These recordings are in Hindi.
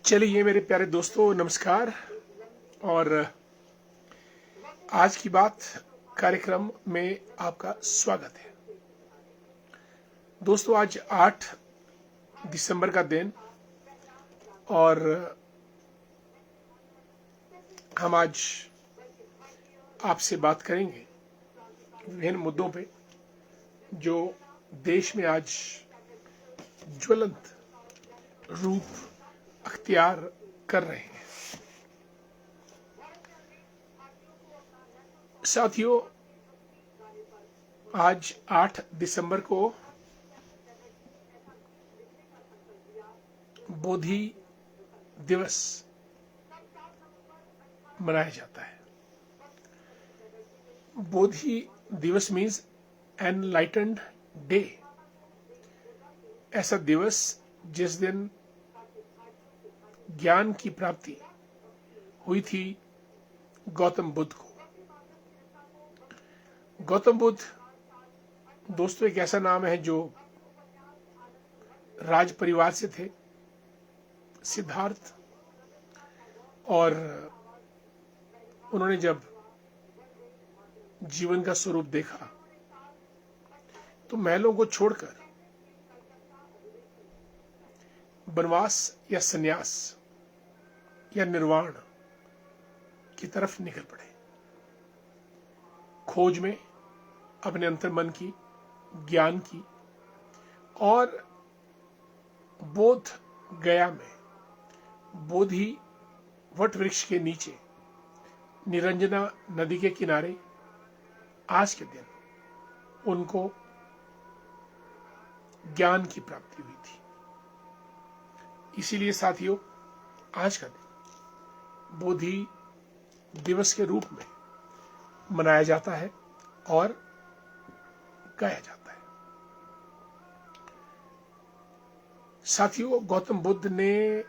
चलिए मेरे प्यारे दोस्तों, नमस्कार। और आज की बात कार्यक्रम में आपका स्वागत है। दोस्तों, आज 8 दिसंबर का दिन और हम आज आपसे बात करेंगे विभिन्न मुद्दों पे जो देश में आज ज्वलंत रूप अख्तियार कर रहे हैं। साथियों, आज 8 दिसंबर को बोधि दिवस मनाया जाता है। बोधि दिवस मीन्स एनलाइटेंड डे। ऐसा दिवस जिस दिन ज्ञान की प्राप्ति हुई थी गौतम बुद्ध को। गौतम बुद्ध दोस्तों एक ऐसा नाम है जो राज परिवार से थे, सिद्धार्थ। और उन्होंने जब जीवन का स्वरूप देखा तो महलों को छोड़कर वनवास या संन्यास या निर्वाण की तरफ निकल पड़े, खोज में अपने अंतर्मन की, ज्ञान की। और बोध गया में बोधि वट वृक्ष के नीचे निरंजना नदी के किनारे आज के दिन उनको ज्ञान की प्राप्ति हुई थी। इसीलिए साथियों, आज का दिन बोधि दिवस के रूप में मनाया जाता है और गाया जाता है। साथियों, गौतम बुद्ध ने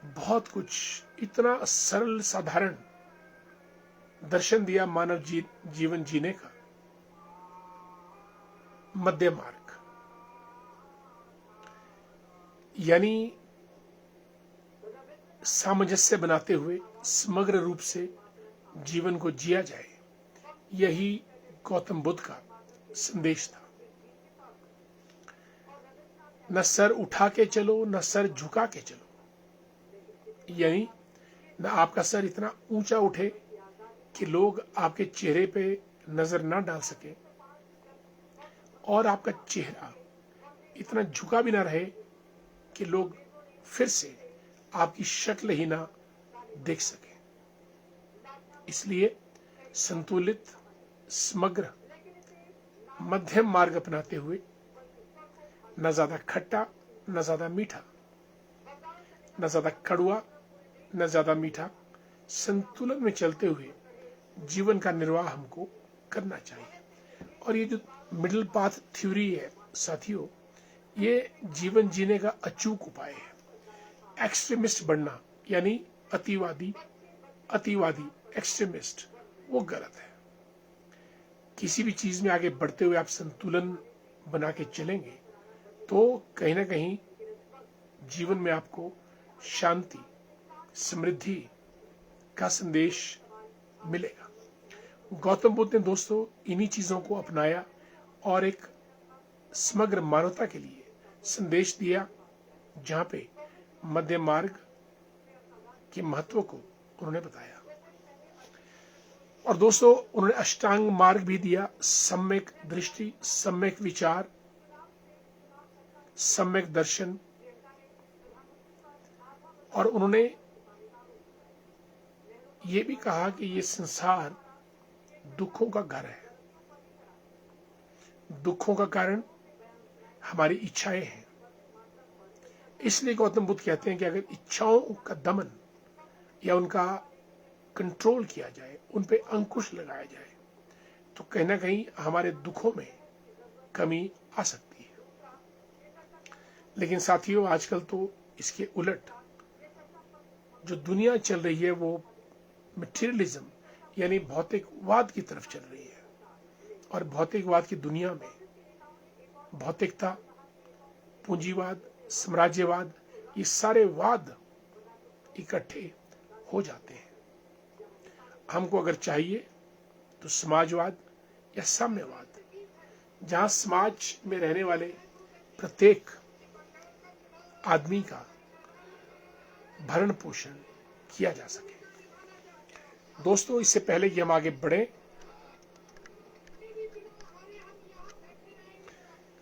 बहुत कुछ इतना सरल साधारण दर्शन दिया मानव जीवन जीने का, मध्य मार्ग। यानी सामंजस्य बनाते हुए समग्र रूप से जीवन को जिया जाए, यही गौतम बुद्ध का संदेश था। न सर उठा के चलो, न सर झुका के चलो। यानी न आपका सर इतना ऊंचा उठे कि लोग आपके चेहरे पे नजर ना डाल सके, और आपका चेहरा इतना झुका भी ना रहे कि लोग फिर से आपकी शक्ल ही ना देख सके। इसलिए संतुलित, समग्र, मध्यम मार्ग अपनाते हुए, न ज्यादा खट्टा, न ज्यादा मीठा, न ज्यादा कड़वा, न ज्यादा मीठा, संतुलन में चलते हुए जीवन का निर्वाह हमको करना चाहिए। और ये जो मिडिल पाथ थ्योरी है साथियों, ये जीवन जीने का अचूक उपाय है। एक्सट्रीमिस्ट बनना यानी अतिवादी एक्सट्रीमिस्ट, वो गलत है। किसी भी चीज में आगे बढ़ते हुए आप संतुलन बना के चलेंगे तो कहीं ना कहीं जीवन में आपको शांति, समृद्धि का संदेश मिलेगा। गौतम बुद्ध ने दोस्तों इन्हीं चीजों को अपनाया और एक समग्र मानवता के लिए संदेश दिया, जहां पे मध्य मार्ग के महत्व को उन्होंने बताया। और दोस्तों उन्होंने अष्टांग मार्ग भी दिया, सम्यक दृष्टि, सम्यक विचार, सम्यक दर्शन। और उन्होंने ये भी कहा कि ये संसार दुखों का घर है। दुखों का कारण हमारी इच्छाएं हैं। इसलिए गौतम बुद्ध कहते हैं कि अगर इच्छाओं का दमन या उनका कंट्रोल किया जाए, उन पे अंकुश लगाया जाए, तो कहीं ना कहीं हमारे दुखों में कमी आ सकती है। लेकिन साथियों, आजकल तो इसके उलट जो दुनिया चल रही है वो मटेरियलिज्म यानी भौतिकवाद की तरफ चल रही है। और भौतिकवाद की दुनिया में भौतिकता, पूंजीवाद, साम्राज्यवाद ये सारे वाद इकट्ठे हो जाते हैं। हमको अगर चाहिए तो समाजवाद या साम्यवाद, जहां समाज में रहने वाले प्रत्येक आदमी का भरण पोषण किया जा सके। दोस्तों, इससे पहले कि हम आगे बढ़े,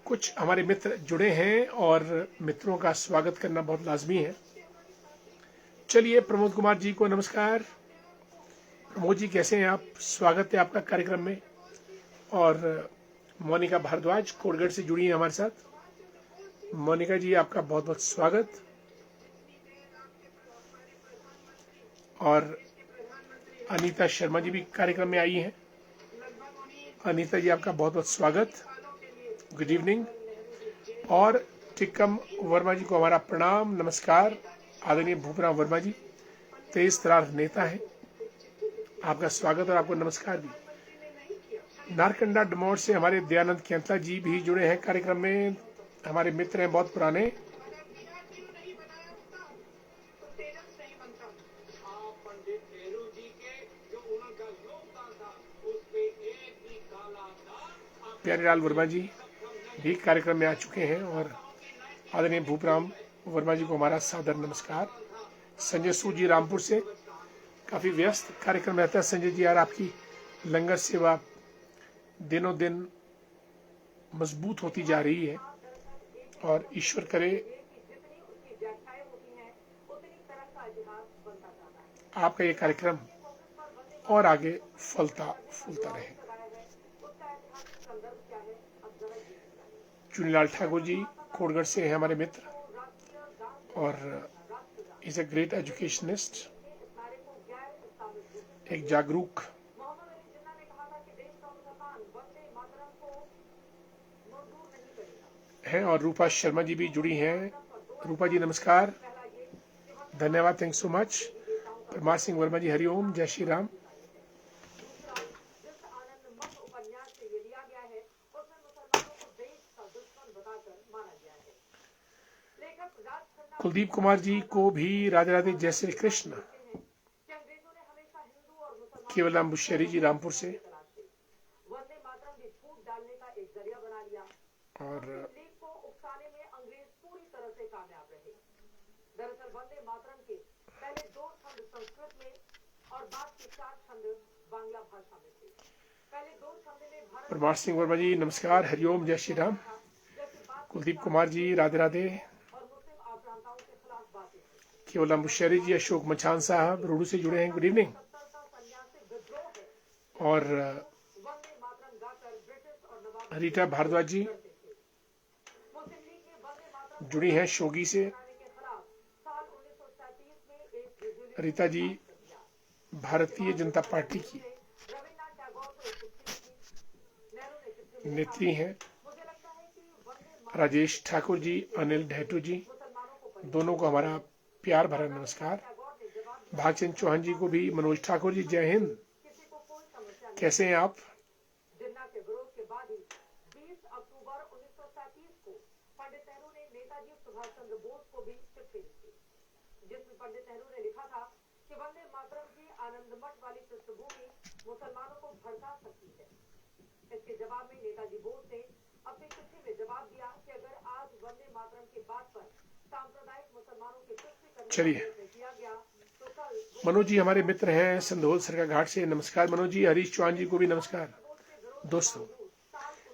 कुछ हमारे मित्र जुड़े हैं और मित्रों का स्वागत करना बहुत लाजमी है। चलिए, प्रमोद कुमार जी को नमस्कार। प्रमोद जी, कैसे हैं आप? स्वागत है आपका कार्यक्रम में। और मोनिका भारद्वाज कोटगढ़ से जुड़ी हैं हमारे साथ। मोनिका जी, आपका बहुत बहुत स्वागत। और अनीता शर्मा जी भी कार्यक्रम में आई हैं। अनीता जी, आपका बहुत बहुत स्वागत, गुड इवनिंग। और टिक्कम वर्मा जी को हमारा प्रणाम, नमस्कार। आदरणीय भूपराम वर्मा जी तेज तरार नेता हैं, आपका स्वागत और आपको नमस्कार भी। नारकंडा डमोर से हमारे दयानंद केंतला जी भी जुड़े हैं कार्यक्रम में, हमारे मित्र हैं बहुत पुराने। प्यारेलाल वर्मा जी भी कार्यक्रम में आ चुके हैं और आदरणीय भूपराम वर्मा जी को हमारा सादर नमस्कार। संजय सूद जी रामपुर से, काफी व्यस्त कार्यक्रम रहता है संजय जी यार, आपकी लंगर सेवा दिनों दिन मजबूत होती जा रही है और ईश्वर करे आपका ये कार्यक्रम और आगे फलता फूलता रहे। चुनीलाल ठाकुर जी कोटगढ़ से हैं हमारे मित्र और इज ए ग्रेट एजुकेशनिस्ट, एक जागरूक हैं। और रूपा शर्मा जी भी जुड़ी हैं। रूपा जी नमस्कार, धन्यवाद, thank so much. Parmar Singh Verma ji हरिओम, जय श्री राम। कुलदीप कुमार जी को भी राधे राधे, जय श्री कृष्ण। केवलराम बुशेरी जी रामपुर से, और परमार सिंह वर्मा जी नमस्कार, हरिओम, जय श्री राम। कुलदीप कुमार जी राधे राधे। केवलराम बुशेरी जी, अशोक मचान साहब रूडू से जुड़े हैं, गुड इवनिंग। और रीटा भारद्वाज जी जुड़ी हैं शोगी से। रीता जी भारतीय जनता पार्टी की नेत्री हैं। राजेश ठाकुर जी, अनिल ढेटू जी, दोनों को हमारा प्यार भरा नमस्कार। भागचंद चौहान जी को भी, मनोज ठाकुर जी जय हिंद, कैसे हैं आप? मुसलमानों को भड़का सकती है। इसके जवाब में नेताजी बोस ने अपनी चिट्ठी में जवाब दिया कि अगर आज वंदे मातरम की बात पर सांप्रदायिक मुसलमानों की पुष्टि करने किया गया तो कल। मनोज जी हमारे मित्र हैं संधोल सरका घाट से, नमस्कार मनोज जी। हरीश चौहान जी को भी नमस्कार। दोस्तों,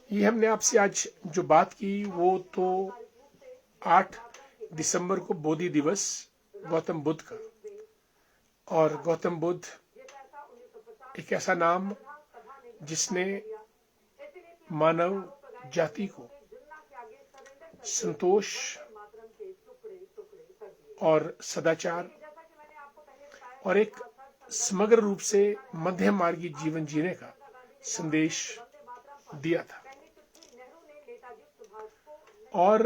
ये हमने आपसे आज जो बात की वो तो 8 दिसंबर को बोधि दिवस गौतम बुद्ध का, और गौतम बुद्ध एक ऐसा नाम जिसने मानव जाति को संतोष और सदाचार और एक समग्र रूप से मध्यम मार्गी जीवन जीने का संदेश दिया था। और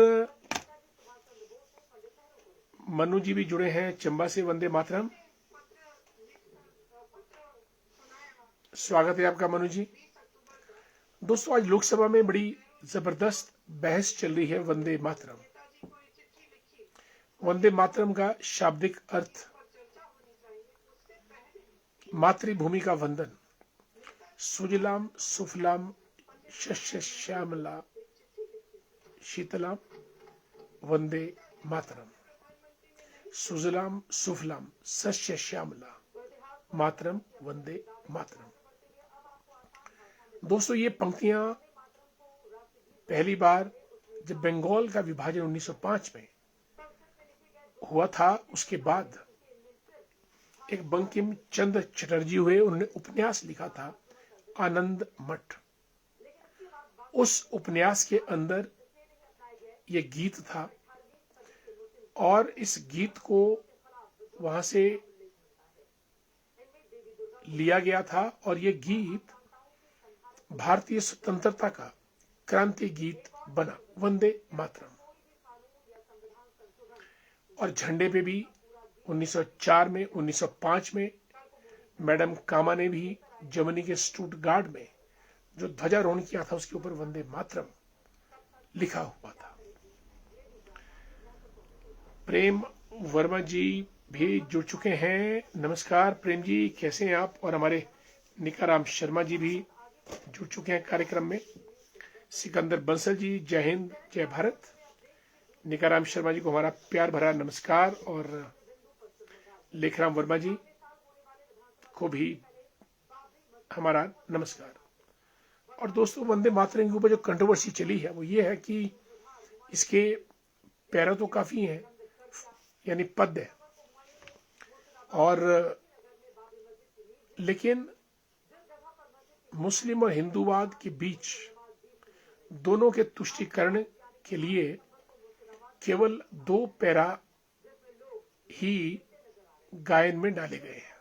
मनु जी भी जुड़े हैं चंबा से, वंदे मातरम, स्वागत है आपका मनु जी। दोस्तों, आज लोकसभा में बड़ी जबरदस्त बहस चल रही है वंदे मातरम। वंदे मातरम का शाब्दिक अर्थ मातृभूमि का वंदन। सुजलाम सुफलाम शस्य श्यामला शीतलाम वंदे मातरम। सुजलाम सुफलाम सस्य श्यामला मातरम वंदे मातरम। दोस्तों, ये पंक्तियां पहली बार जब बंगाल का विभाजन 1905 में हुआ था, उसके बाद एक बंकिम चंद्र चटर्जी हुए, उन्होंने उपन्यास लिखा था आनंद मठ। उस उपन्यास के अंदर ये गीत था और इस गीत को वहां से लिया गया था और ये गीत भारतीय स्वतंत्रता का क्रांति गीत बना, वंदे मातरम। और झंडे पे भी 1904 में, 1905 में मैडम कामा ने भी जर्मनी के स्टुटगार्ट में जो ध्वजारोहण किया था उसके ऊपर वंदे मातरम लिखा हुआ था। प्रेम वर्मा जी भी जुड़ चुके हैं। नमस्कार प्रेम जी, कैसे हैं आप? और हमारे निकाराम शर्मा जी भी जुड़ चुके हैं कार्यक्रम में। सिकंदर बंसल जी, जय हिंद जय भारत। निकाराम शर्मा जी को हमारा प्यार भरा नमस्कार और लेखराम वर्मा जी को भी हमारा नमस्कार। और दोस्तों, वंदे मातरम के ऊपर जो कंट्रोवर्सी चली है वो ये है कि इसके पैरा तो काफी हैं, यानी पद है, और लेकिन मुस्लिम और हिंदूवाद के बीच दोनों के तुष्टीकरण के लिए केवल 2 पैरा ही गायन में डाले गए हैं।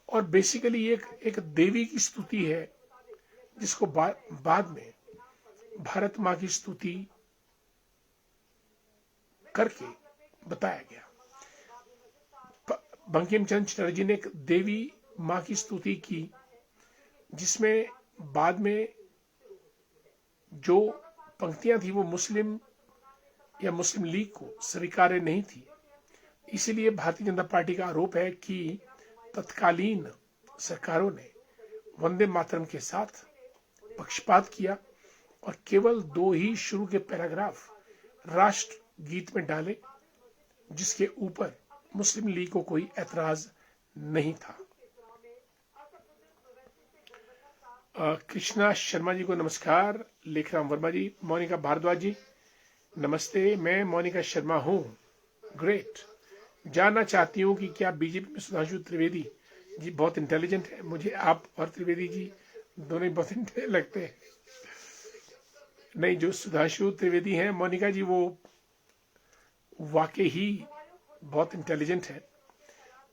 और बेसिकली एक देवी की स्तुति है जिसको बाद में भारत माँ की स्तुति करके बताया गया। बंकिम चंद्र चटर्जी ने एक देवी माँ की स्तुति की जिसमें बाद में जो पंक्तियां थी वो मुस्लिम या मुस्लिम लीग को स्वीकार्य नहीं थी। इसीलिए भारतीय जनता पार्टी का आरोप है कि तत्कालीन सरकारों ने वंदे मातरम के साथ पक्षपात किया और केवल 2 ही शुरू के पैराग्राफ राष्ट्र गीत में डाले, जिसके ऊपर मुस्लिम लीग को कोई ऐतराज नहीं था। कृष्णा शर्मा जी को नमस्कार। लेखराम वर्मा जी, मोनिका भारद्वाज जी नमस्ते, मैं मोनिका शर्मा हूं। ग्रेट। जानना चाहती हूं कि क्या बीजेपी में सुधांशु त्रिवेदी जी बहुत इंटेलिजेंट है? मुझे आप और त्रिवेदी जी दोनों ही बहुत इंटेलिजेंट लगते हैं। नहीं, जो सुधांशु त्रिवेदी हैं मोनिका जी, वो वाकई ही बहुत इंटेलिजेंट है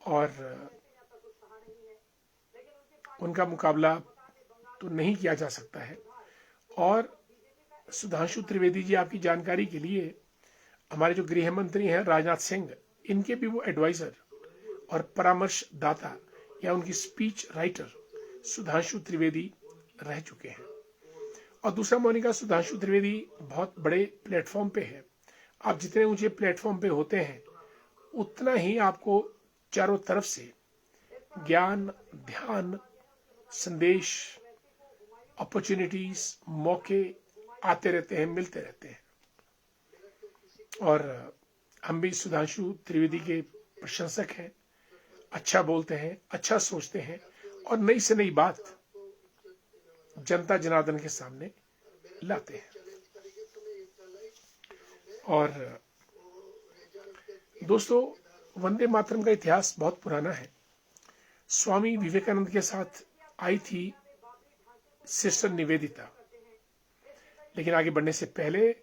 और उनका मुकाबला तो नहीं किया जा सकता है। और सुधांशु त्रिवेदी जी, आपकी जानकारी के लिए, हमारे जो गृह मंत्री हैं राजनाथ सिंह, इनके भी वो एडवाइजर और परामर्शदाता या उनकी स्पीच राइटर सुधांशु त्रिवेदी रह चुके हैं। और दूसरा मोनिका, सुधांशु त्रिवेदी बहुत बड़े प्लेटफॉर्म पे है। आप जितने ऊंचे प्लेटफॉर्म पे होते हैं उतना ही आपको चारों तरफ से ज्ञान, ध्यान, संदेश, अपॉर्चुनिटीज, मौके आते रहते हैं, मिलते रहते हैं। और हम भी सुधांशु त्रिवेदी के प्रशंसक हैं। अच्छा बोलते हैं, अच्छा सोचते हैं और नई से नई बात जनता जनार्दन के सामने लाते हैं। और दोस्तों, वंदे मातरम का इतिहास बहुत पुराना है। स्वामी विवेकानंद के साथ आई थी सिस्टर निवेदिता, लेकिन आगे बढ़ने से पहले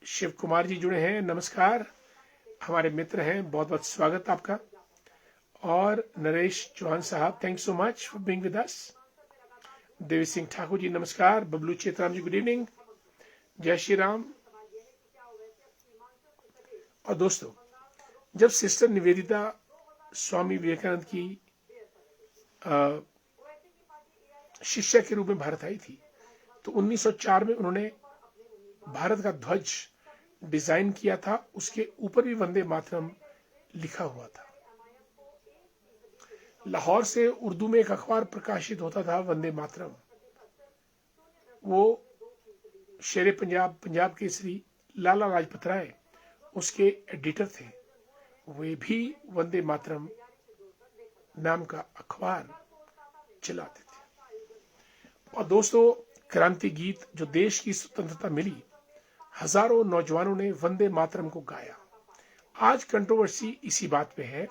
शिव कुमार जी जुड़े हैं। नमस्कार, हमारे मित्र हैं, बहुत बहुत स्वागत आपका। और नरेश चौहान साहब, thank so much for being with us. Devi Singh Thakur ji नमस्कार। बबलू चेतराम जी गुड इवनिंग, जय श्री राम। और दोस्तों, जब सिस्टर निवेदिता स्वामी विवेकानंद की शिष्या के रूप में भारत आई थी तो 1904 में उन्होंने भारत का ध्वज डिजाइन किया था उसके ऊपर भी वंदे मातरम लिखा हुआ था। लाहौर से उर्दू में एक अखबार प्रकाशित होता था वंदे मातरम, वो शेर पंजाब, पंजाब केसरी लाला लाजपत राय उसके एडिटर थे। वे भी वंदे मातरम नाम का अखबार चलाते थे। और दोस्तों, क्रांति गीत जो देश की स्वतंत्रता मिली, हजारों नौजवानों ने वंदे मातरम को गाया। आज कंट्रोवर्सी इसी बात पे है।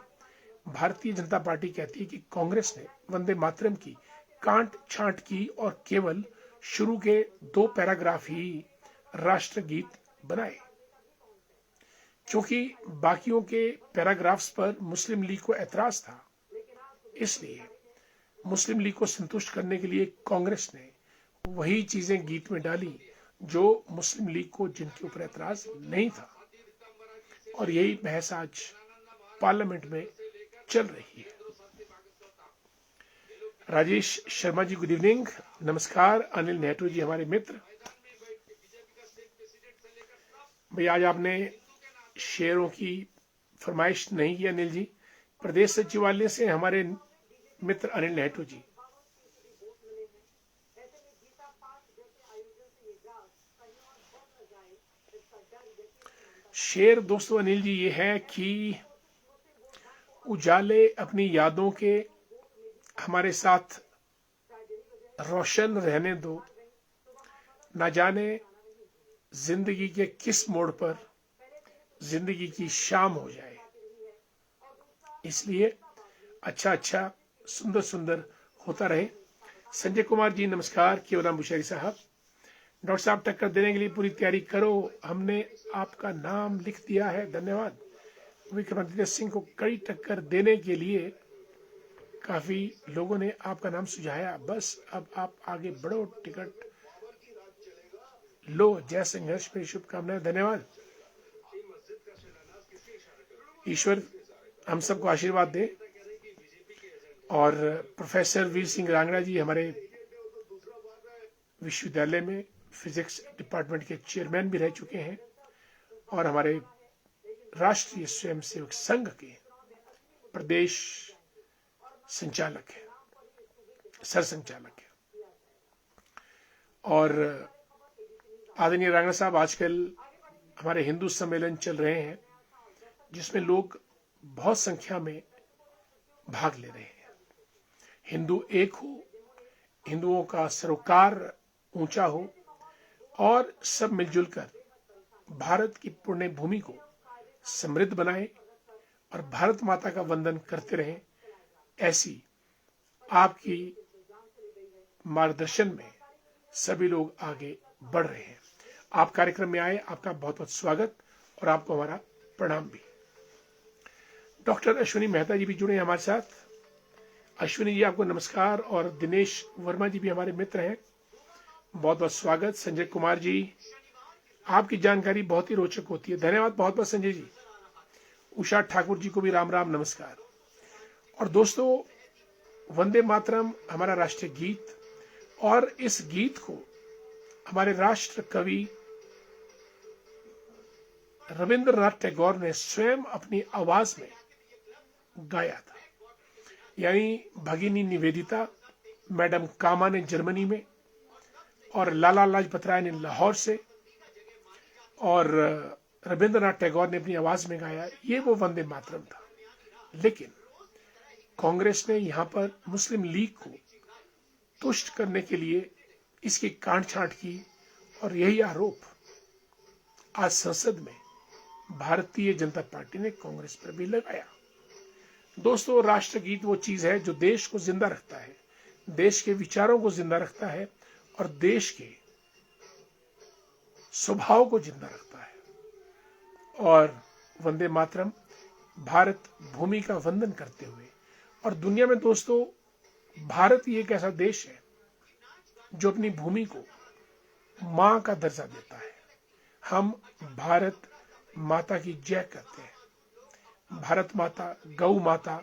भारतीय जनता पार्टी कहती है कि कांग्रेस ने वंदे मातरम की कांट छांट की और केवल शुरू के 2 पैराग्राफ ही राष्ट्रगीत बनाए, क्योंकि बाकियों के पैराग्राफ्स पर मुस्लिम लीग को ऐतराज था। इसलिए मुस्लिम लीग को संतुष्ट करने के लिए कांग्रेस ने वही चीजें गीत में डाली जो मुस्लिम लीग को, जिनके ऊपर ऐतराज नहीं था। और यही बहस आज पार्लियामेंट में चल रही है। राजेश शर्मा जी, गुड इवनिंग, नमस्कार। अनिल नेहरू जी हमारे मित्र। भाई आज आपने शेयरों की फरमाइश नहीं की अनिल जी। प्रदेश सचिवालय से हमारे मित्र अनिल नेहरू जी। शेर दोस्तों अनिल जी ये है कि उजाले अपनी यादों के हमारे साथ रोशन रहने दो, ना जाने जिंदगी के किस मोड़ पर जिंदगी की शाम हो जाए। इसलिए अच्छा अच्छा सुंदर सुंदर होता रहे। संजय कुमार जी नमस्कार। केवलाम बुशेरी साहब, डॉक्टर साहब टक्कर देने के लिए पूरी तैयारी करो, हमने आपका नाम लिख दिया है, धन्यवाद। विक्रमादित्य सिंह को कड़ी टक्कर देने के लिए काफी लोगों ने आपका नाम सुझाया, बस अब आप आगे बढ़ो, टिकट लो। जय संघर्ष में शुभकामनाएं, धन्यवाद। ईश्वर हम सबको आशीर्वाद दे। और प्रोफेसर वीर सिंह रांगड़ा जी हमारे विश्वविद्यालय में फिजिक्स डिपार्टमेंट के चेयरमैन भी रह चुके हैं और हमारे राष्ट्रीय स्वयंसेवक संघ के प्रदेश संचालक है, सर संचालक है। और आदरणीय रांगड़ा साहब, आजकल हमारे हिंदू सम्मेलन चल रहे हैं जिसमें लोग बहुत संख्या में भाग ले रहे हैं। हिंदू एक हो, हिंदुओं का सरोकार ऊंचा हो और सब मिलजुल कर भारत की पुण्य भूमि को समृद्ध बनाएं और भारत माता का वंदन करते रहें। ऐसी आपकी मार्गदर्शन में सभी लोग आगे बढ़ रहे हैं। आप कार्यक्रम में आए, आपका बहुत बहुत स्वागत और आपको हमारा प्रणाम भी। डॉक्टर अश्विनी मेहता जी भी जुड़े हैं हमारे साथ। अश्विनी जी आपको नमस्कार। और दिनेश वर्मा जी भी हमारे मित्र हैं, बहुत बहुत स्वागत। संजय कुमार जी, आपकी जानकारी बहुत ही रोचक होती है, धन्यवाद बहुत बहुत संजय जी। उषा ठाकुर जी को भी राम राम नमस्कार। और दोस्तों, वंदे मातरम हमारा राष्ट्रीय गीत, और इस गीत को हमारे राष्ट्र कवि रविंद्रनाथ टैगोर ने स्वयं अपनी आवाज में गाया था। यानी भगिनी निवेदिता, मैडम कामा ने जर्मनी में, और लाला लाजपत राय ने लाहौर से, और रविंद्रनाथ टैगोर ने अपनी आवाज में गाया। ये वो वंदे मातरम था। लेकिन कांग्रेस ने यहां पर मुस्लिम लीग को तुष्ट करने के लिए इसकी काट छांट की और यही आरोप आज संसद में भारतीय जनता पार्टी ने कांग्रेस पर भी लगाया। दोस्तों, राष्ट्रगीत वो चीज है जो देश को जिंदा रखता है, देश के विचारों को जिंदा रखता है और देश के स्वभाव को जिंदा रखता है। और वंदे मातरम भारत भूमि का वंदन करते हुए, और दुनिया में दोस्तों भारत ही एक ऐसा देश है जो अपनी भूमि को मां का दर्जा देता है। हम भारत माता की जय करते हैं। भारत माता, गौ माता,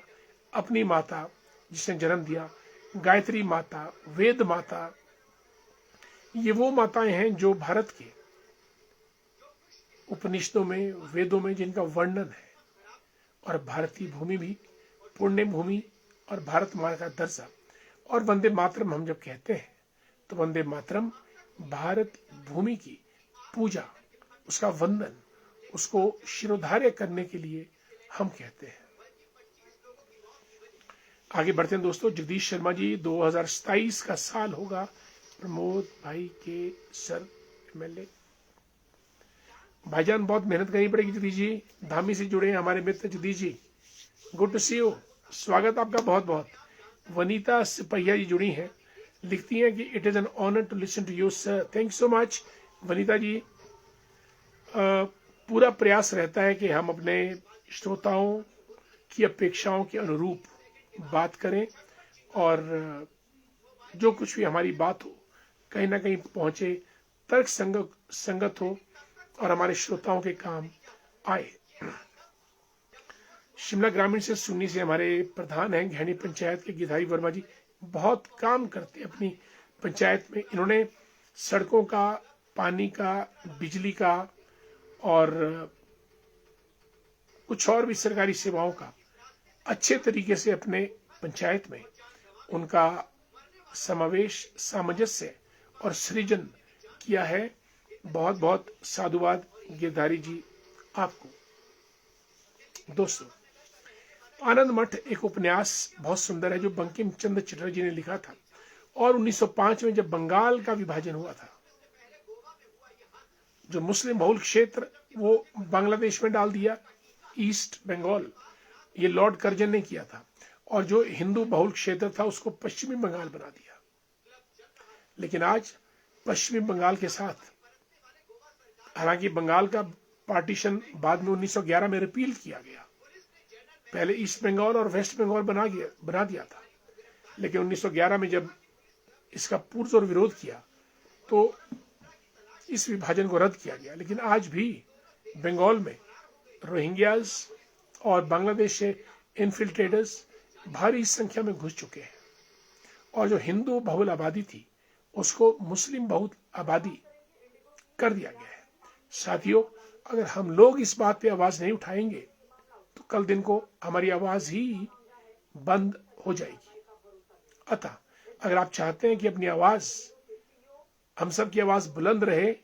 अपनी माता जिसने जन्म दिया, गायत्री माता, वेद माता, ये वो माताएं हैं जो भारत के उपनिषदों में, वेदों में जिनका वर्णन है। और भारतीय भूमि भी पुण्य भूमि और भारत माता का दर्जा। और वंदे मातरम हम जब कहते हैं तो वंदे मातरम भारत भूमि की पूजा, उसका वंदन, उसको शिरोधार्य करने के लिए हम कहते हैं। आगे बढ़ते हैं दोस्तों। जगदीश शर्मा जी, 2027 का साल होगा प्रमोद भाई के सर MLA। भाईजान बहुत मेहनत करनी पड़ेगी जगदीश जी, धामी से जुड़े हैं हमारे मित्र Jagdish ji, good to C you, स्वागत आपका बहुत बहुत। वनीता सिपहिया जी जुड़ी हैं, लिखती हैं कि it is an honour to listen to you sir. Thank so much Vanita ji. पूरा प्रयास रहता है कि हम अपने श्रोताओं की अपेक्षाओं के अनुरूप बात करें और जो कुछ भी हमारी बात हो कहीं ना कहीं पहुंचे, तर्क संगत हो और हमारे श्रोताओं के काम आए। शिमला ग्रामीण से सुन्नी से हमारे प्रधान हैं घैनी पंचायत के गिधारी वर्मा जी, बहुत काम करते हैं अपनी पंचायत में। इन्होंने सड़कों का, पानी का, बिजली का और कुछ और भी सरकारी सेवाओं का अच्छे तरीके से अपने पंचायत में उनका समावेश, सामंजस्य और सृजन किया है। बहुत बहुत साधुवाद गिरधारी जी आपको। दोस्तों, आनंद मठ एक उपन्यास बहुत सुंदर है जो बंकिम चंद्र चटर्जी जी ने लिखा था। और 1905 में जब बंगाल का विभाजन हुआ था, जो मुस्लिम बहुल क्षेत्र वो बांग्लादेश में डाल दिया, ईस्ट बंगाल, ये लॉर्ड कर्जन ने किया था। और जो हिंदू बहुल क्षेत्र था उसको पश्चिमी बंगाल बना दिया। लेकिन आज पश्चिमी बंगाल के साथ, हालांकि बंगाल का पार्टीशन बाद में 1911 में रिपील किया गया, पहले ईस्ट बंगाल और वेस्ट बंगाल बना दिया था, लेकिन 1911 में जब इसका पुरजोर विरोध किया तो इस विभाजन को रद्द किया गया। लेकिन आज भी बंगाल में रोहिंग्यास और बांग्लादेश से इन्फिल्ट्रेटर्स भारी संख्या में घुस चुके हैं और जो हिंदू बहुल आबादी थी उसको मुस्लिम बहुल आबादी कर दिया गया है। साथियों, अगर हम लोग इस बात पे आवाज नहीं उठाएंगे तो कल दिन को हमारी आवाज ही बंद हो जाएगी। अतः अगर आप चाहते हैं कि अपनी आवाज, हम सब की आवाज बुलंद रहे,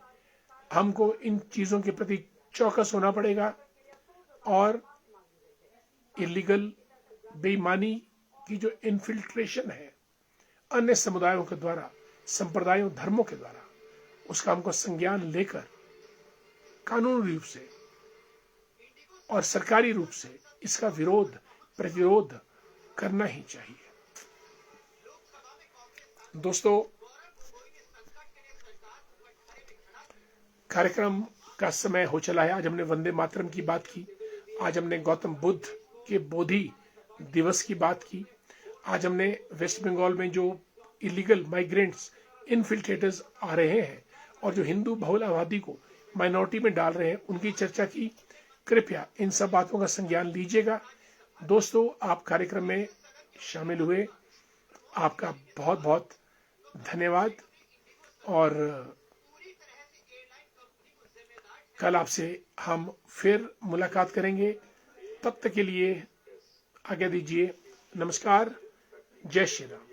हमको इन चीजों के प्रति चौकस होना पड़ेगा और इलीगल, बेईमानी की जो इन्फिल्ट्रेशन है अन्य समुदायों के द्वारा, संप्रदायों, धर्मों के द्वारा, उसका हमको संज्ञान लेकर कानूनी रूप से और सरकारी रूप से इसका विरोध, प्रतिरोध करना ही चाहिए। दोस्तों, कार्यक्रम का समय हो चला है। आज हमने वंदे मातरम की बात की, आज हमने गौतम बुद्ध के बोधि दिवस की बात की, आज हमने वेस्ट बंगाल में जो इलीगल माइग्रेंट्स, इन्फिल्ट्रेटर्स आ रहे हैं और जो हिंदू बहुल आबादी को माइनॉरिटी में डाल रहे हैं उनकी चर्चा की। कृपया इन सब बातों का संज्ञान लीजिएगा। दोस्तों, आप कार्यक्रम में शामिल हुए, आपका बहुत बहुत धन्यवाद और कल आपसे हम फिर मुलाकात करेंगे। तब तक के लिए आज्ञा दीजिए। नमस्कार, जय श्री राम।